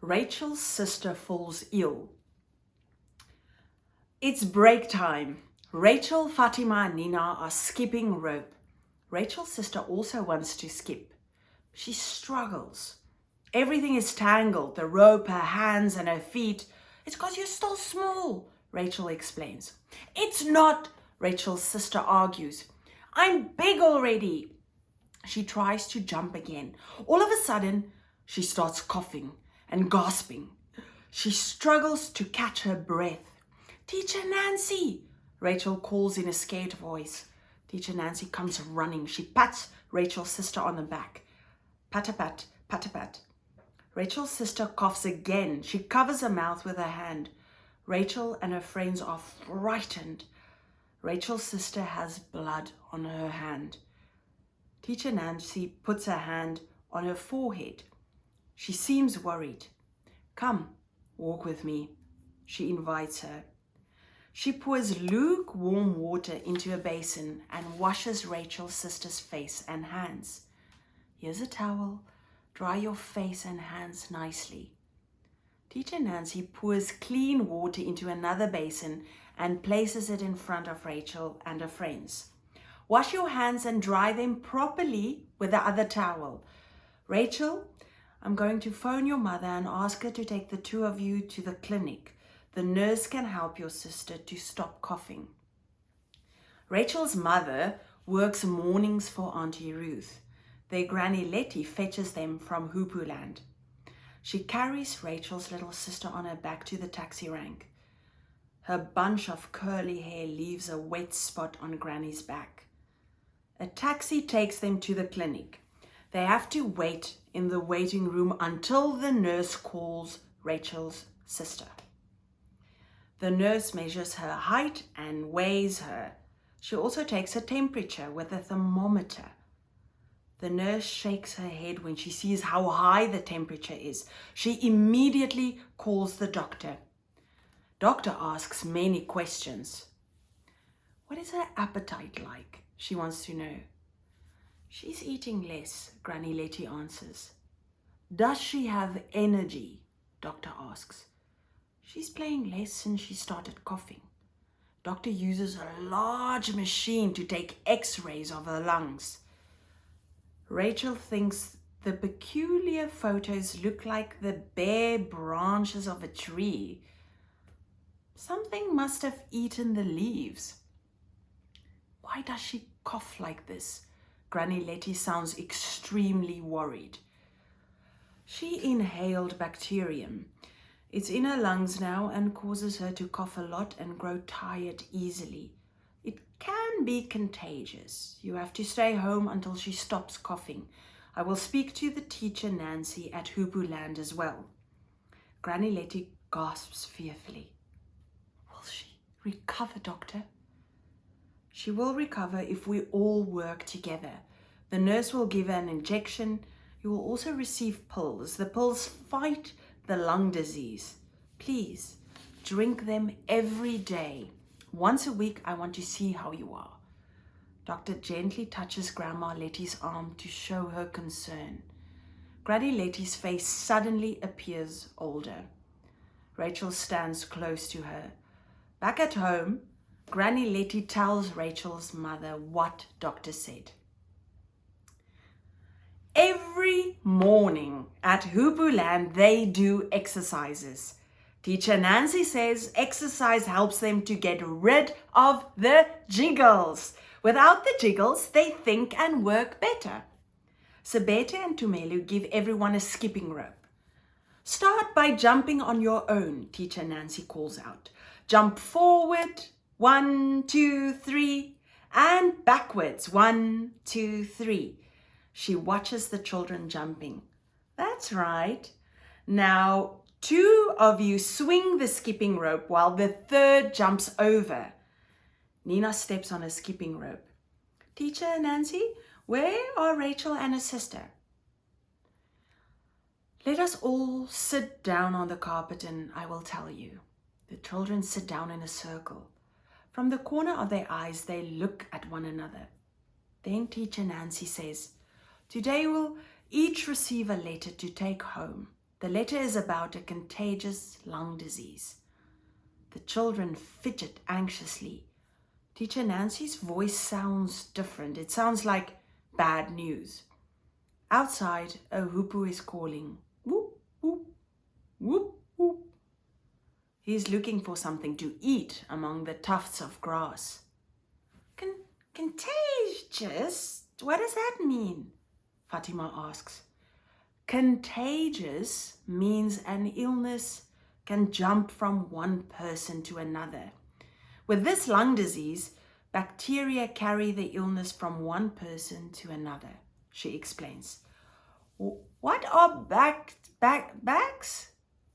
Rachel's sister falls ill. It's break time. Rachel, Fatima, and Nina are skipping rope. Rachel's sister also wants to skip. She struggles. Everything is tangled, the rope, her hands and her feet. It's because you're still small, Rachel explains. It's not, Rachel's sister argues. I'm big already. She tries to jump again. All of a sudden, she starts coughing and gasping. She struggles to catch her breath. Teacher Nancy, Rachel calls in a scared voice. Teacher Nancy comes running. She pats Rachel's sister on the back. Pat-a-pat, pat-a-pat. Rachel's sister coughs again. She covers her mouth with her hand. Rachel and her friends are frightened. Rachel's sister has blood on her hand. Teacher Nancy puts her hand on her forehead. She seems worried. Come, walk with me, she invites her. She pours lukewarm water into a basin and washes Rachel's sister's face and hands. Here's a towel. Dry your face and hands nicely. Teacher Nancy pours clean water into another basin and places it in front of Rachel and her friends. Wash your hands and dry them properly with the other towel. Rachel, I'm going to phone your mother and ask her to take the two of you to the clinic. The nurse can help your sister to stop coughing. Rachel's mother works mornings for Auntie Ruth. Their granny Letty fetches them from Hoopoe Land. She carries Rachel's little sister on her back to the taxi rank. Her bunch of curly hair leaves a wet spot on Granny's back. A taxi takes them to the clinic. They have to wait in the waiting room until the nurse calls Rachel's sister. The nurse measures her height and weighs her. She also takes her temperature with a thermometer. The nurse shakes her head when she sees how high the temperature is. She immediately calls the doctor. Doctor asks many questions. What is her appetite like? She wants to know. She's eating less, Granny Letty answers. Does she have energy? Doctor asks. She's playing less since she started coughing. Doctor uses a large machine to take x-rays of her lungs. Rachel thinks the peculiar photos look like the bare branches of a tree. Something must have eaten the leaves. Why does she cough like this? Granny Letty sounds extremely worried. She inhaled bacterium. It's in her lungs now and causes her to cough a lot and grow tired easily. It can be contagious. You have to stay home until she stops coughing. I will speak to the teacher Nancy at Hoopoe Land as well. Granny Letty gasps fearfully. Will she recover, Doctor? She will recover if we all work together. The nurse will give her an injection. You will also receive pills. The pills fight the lung disease. Please, drink them every day. Once a week, I want to see how you are. Doctor gently touches Grandma Letty's arm to show her concern. Granny Letty's face suddenly appears older. Rachel stands close to her. Back at home, Granny Letty tells Rachel's mother what Doctor said. Every morning at Hoopoe Land, they do exercises. Teacher Nancy says exercise helps them to get rid of the jiggles. Without the jiggles, they think and work better. Sabete and Tumelu give everyone a skipping rope. Start by jumping on your own, Teacher Nancy calls out. Jump forward, 1, 2, 3, and backwards, 1, 2, 3. She watches the children jumping. That's right. Now, 2 of you swing the skipping rope while the 3rd jumps over. Nina steps on a skipping rope. Teacher Nancy, where are Rachel and her sister? Let us all sit down on the carpet and I will tell you. The children sit down in a circle. From the corner of their eyes, they look at one another. Then Teacher Nancy says, today we'll each receive a letter to take home. The letter is about a contagious lung disease. The children fidget anxiously. Teacher Nancy's voice sounds different. It sounds like bad news. Outside, a hoopoe is calling. Whoop, whoop, whoop, whoop. He's looking for something to eat among the tufts of grass. Contagious? What does that mean? Fatima asks. Contagious means an illness can jump from one person to another. With this lung disease, bacteria carry the illness from one person to another, she explains. What are bags?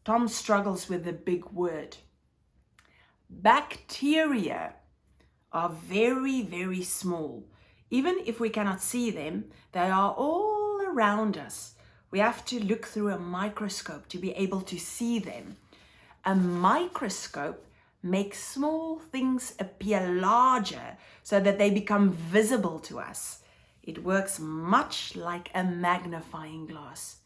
Tom struggles with the big word. Bacteria are very, very small. Even if we cannot see them, they are all around us. We have to look through a microscope to be able to see them. A microscope makes small things appear larger so that they become visible to us. It works much like a magnifying glass.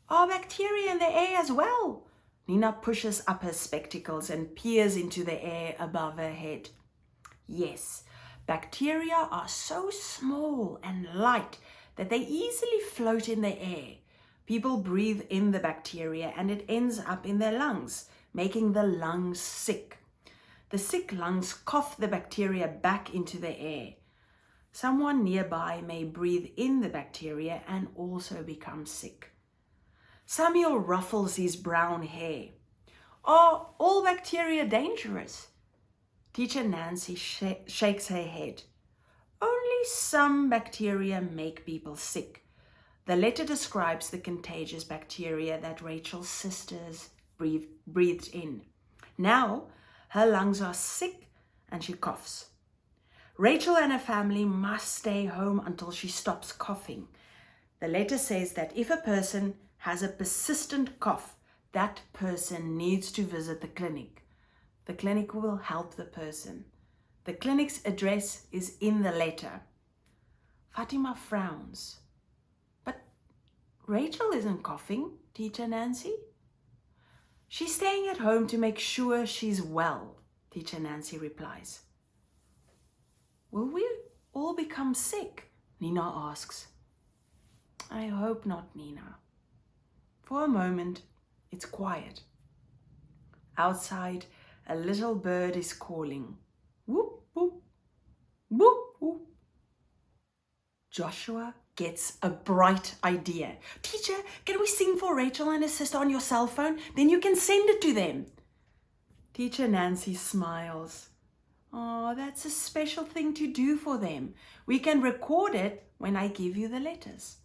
Are bacteria in the air as well? Nina pushes up her spectacles and peers into the air above her head. Yes, bacteria are so small and light that they easily float in the air. People breathe in the bacteria and it ends up in their lungs, making the lungs sick. The sick lungs cough the bacteria back into the air. Someone nearby may breathe in the bacteria and also become sick. Samuel ruffles his brown hair. Are all bacteria dangerous? Teacher Nancy shakes her head. Only some bacteria make people sick. The letter describes the contagious bacteria that Rachel's sisters breathed in. Now, her lungs are sick and she coughs. Rachel and her family must stay home until she stops coughing. The letter says that if a person has a persistent cough, that person needs to visit the clinic. The clinic will help the person. The clinic's address is in the letter. Fatima frowns. But Rachel isn't coughing, Teacher Nancy. She's staying at home to make sure she's well, Teacher Nancy replies. Will we all become sick? Nina asks. I hope not, Nina. For a moment, it's quiet. Outside, a little bird is calling. Whoop, whoop, whoop, whoop. Joshua gets a bright idea. Teacher, can we sing for Rachel and her sister on your cell phone? Then you can send it to them. Teacher Nancy smiles. Oh, that's a special thing to do for them. We can record it when I give you the letters.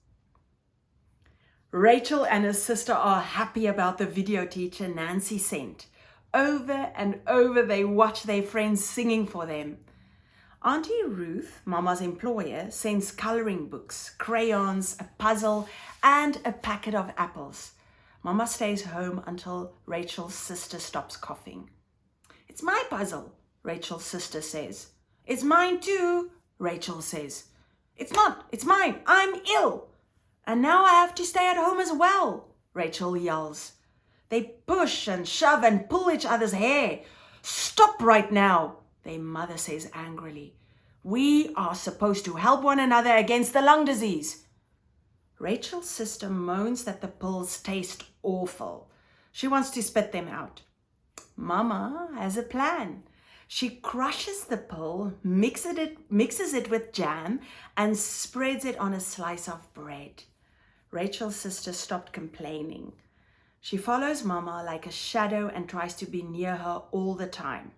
Rachel and her sister are happy about the video Teacher Nancy sent. Over and over they watch their friends singing for them. Auntie Ruth, Mama's employer, sends coloring books, crayons, a puzzle, and a packet of apples. Mama stays home until Rachel's sister stops coughing. It's my puzzle, Rachel's sister says. It's mine too, Rachel says. It's not, it's mine, I'm ill. And now I have to stay at home as well, Rachel yells. They push and shove and pull each other's hair. Stop right now, their mother says angrily. We are supposed to help one another against the lung disease. Rachel's sister moans that the pills taste awful. She wants to spit them out. Mama has a plan. She crushes the pill, mixes it with jam, and spreads it on a slice of bread. Rachel's sister stopped complaining. She follows Mama like a shadow and tries to be near her all the time.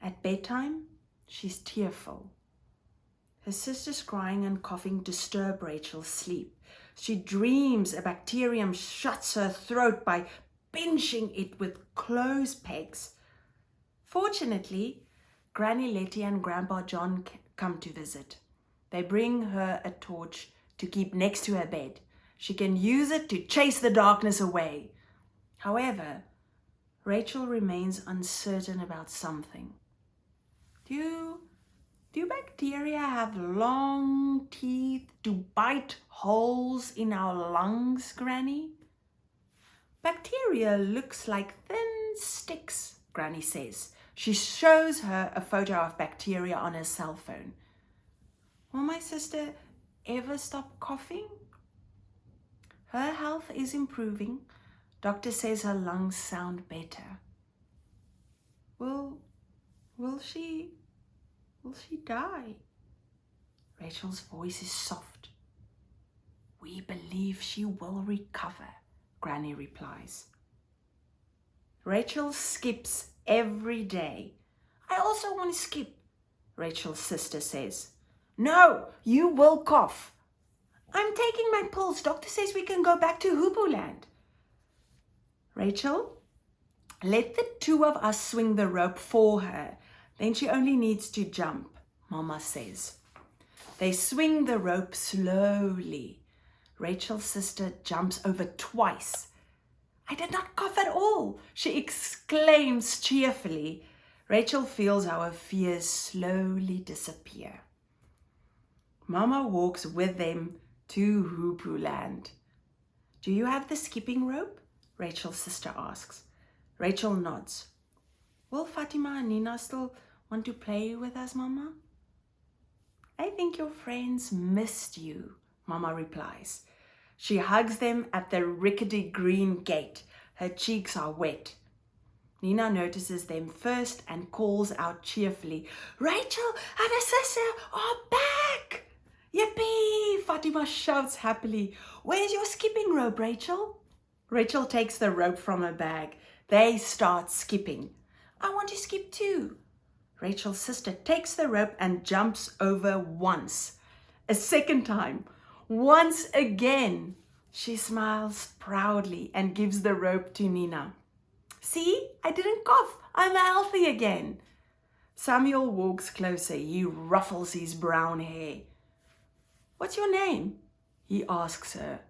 At bedtime, she's tearful. Her sister's crying and coughing disturb Rachel's sleep. She dreams a bacterium shuts her throat by pinching it with clothes pegs. Fortunately, Granny Letty and Grandpa John come to visit. They bring her a torch to keep next to her bed. She can use it to chase the darkness away. However, Rachel remains uncertain about something. Do bacteria have long teeth to bite holes in our lungs, Granny? Bacteria looks like thin sticks, Granny says. She shows her a photo of bacteria on her cell phone. Will my sister ever stop coughing? Her health is improving. Doctor says her lungs sound better. Will she die? Rachel's voice is soft. We believe she will recover, Granny replies. Rachel skips every day. I also want to skip, Rachel's sister says. No, you will cough. I'm taking my pills. Doctor says we can go back to Hoopoe Land. Rachel, let the two of us swing the rope for her. Then she only needs to jump, Mama says. They swing the rope slowly. Rachel's sister jumps over twice. I did not cough at all, she exclaims cheerfully. Rachel feels how her fears slowly disappear. Mama walks with them to Hoopoe Land. Do you have the skipping rope? Rachel's sister asks. Rachel nods. Will Fatima and Nina still want to play with us, Mama? I think your friends missed you, Mama replies. She hugs them at the rickety green gate. Her cheeks are wet. Nina notices them first and calls out cheerfully, Rachel and her sister are back! Yippee! Fatima shouts happily. Where's your skipping rope, Rachel? Rachel takes the rope from her bag. They start skipping. I want to skip too. Rachel's sister takes the rope and jumps over once. A second time. Once again. She smiles proudly and gives the rope to Nina. See, I didn't cough. I'm healthy again. Samuel walks closer. He ruffles his brown hair. What's your name? He asks her.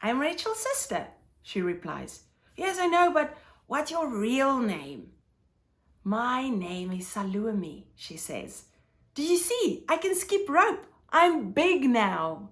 I'm Rachel's sister, she replies. Yes, I know, but what's your real name? My name is Salumi, she says. Do you see? I can skip rope. I'm big now.